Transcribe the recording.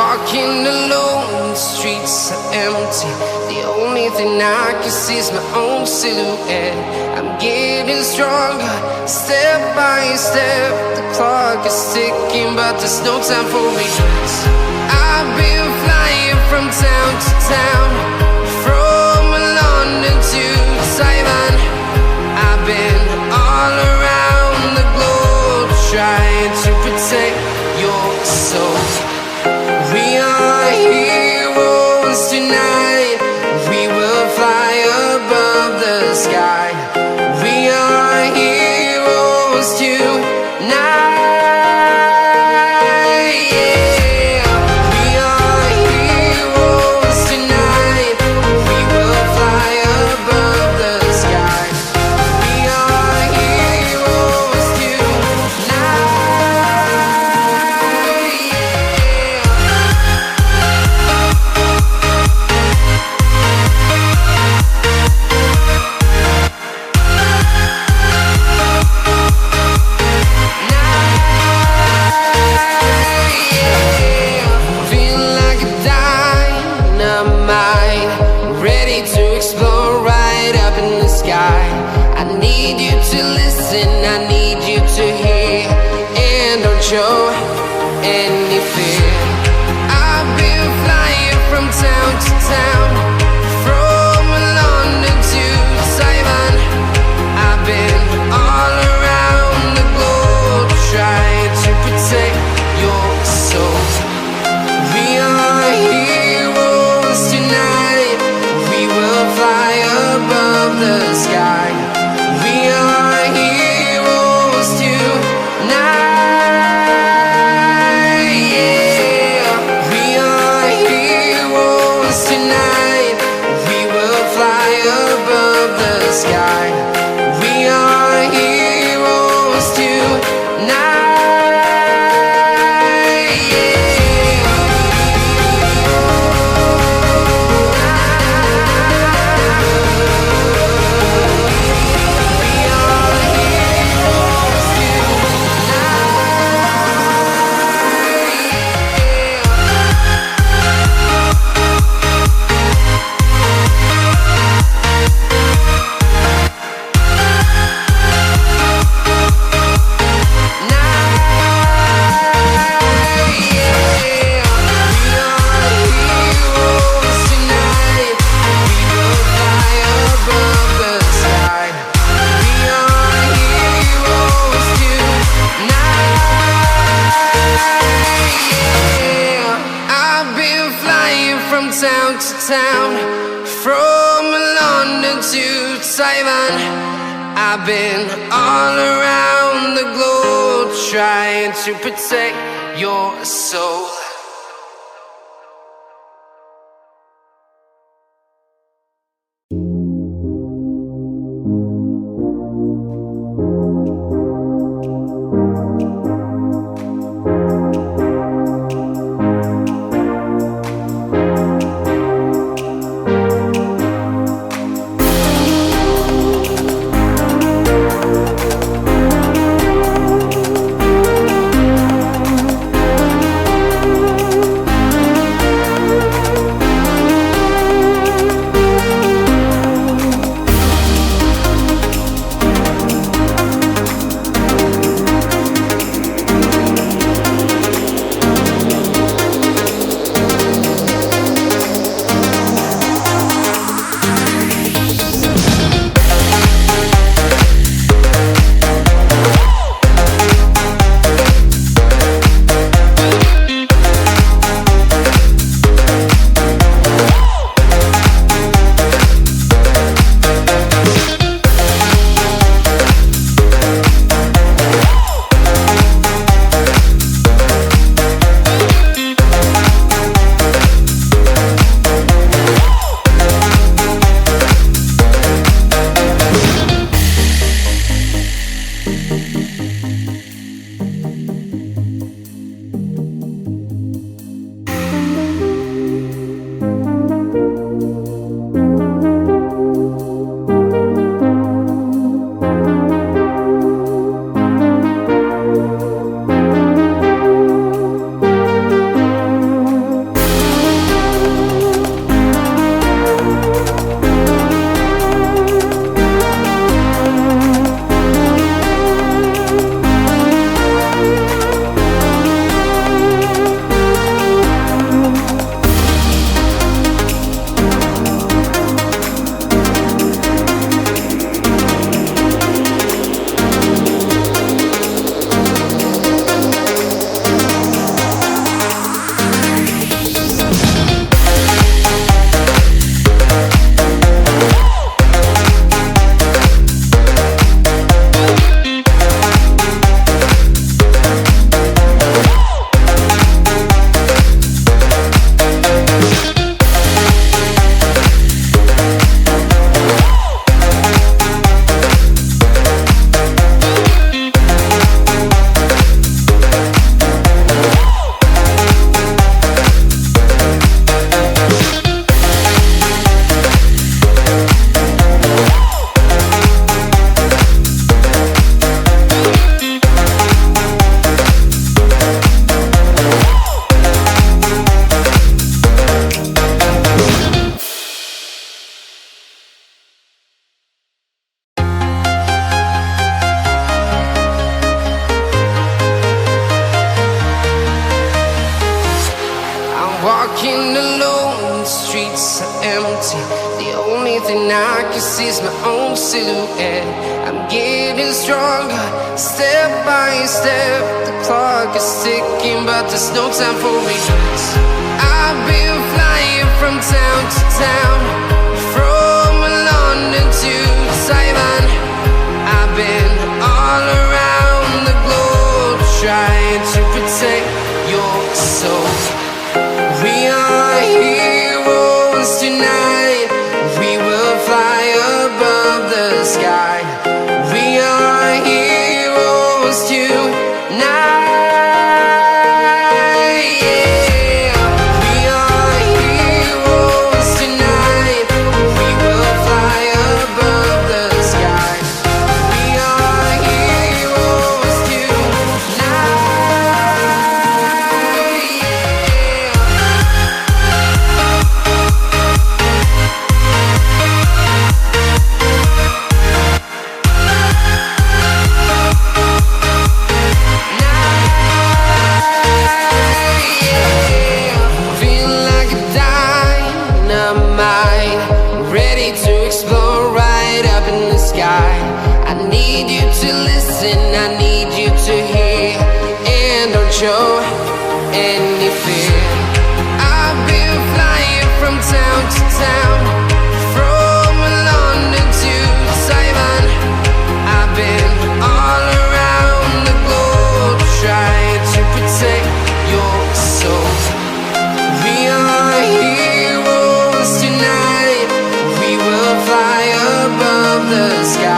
Walking alone, the streets are empty. The only thing I can see is my own silhouette. I'm getting stronger, step by step. The clock is ticking, but there's no time for regrets. I've been flying from town to town, from London to Taiwan. I've been all around the globe, trying to protect your soul. We are heroes tonight. We will fly above the sky. We are heroes tonight. Yeah. We are heroes tonight. We will fly above the sky. We are heroes tonight. I need you to listen, I need you to hear, and don't show any fear. I've been flying from town to town, from London to Taiwan. I've been all around the globe, trying to protect your soul. We are heroes tonight. We will fly above the sky. We are heroes tonight. Yeah. We are heroes tonight. We will fly above the sky. We are heroes tonight. Town to town, from London to Taiwan. I've been all around the globe, trying to protect your soul. streets are empty. The only thing I can see is my own silhouette. I'm getting stronger, step by step. The clock is ticking, but there's no time for regrets. I've been flying from town to town, from London to Taiwan. I've been all around the globe, trying to protect your soul. We are heroes tonight. We will fly above the sky. We are heroes tonight. Yeah. We are heroes tonight. We will fly above the sky. We are heroes tonight. Feeling like a dynamite, ready to explode right up in the sky. I need you to listen, I need you to hear, and don't show any fear. I've been flying from town to town, from London to Taiwan. I've been all around the globe, trying to protect your soul. We are heroes tonight. We will fly above the sky.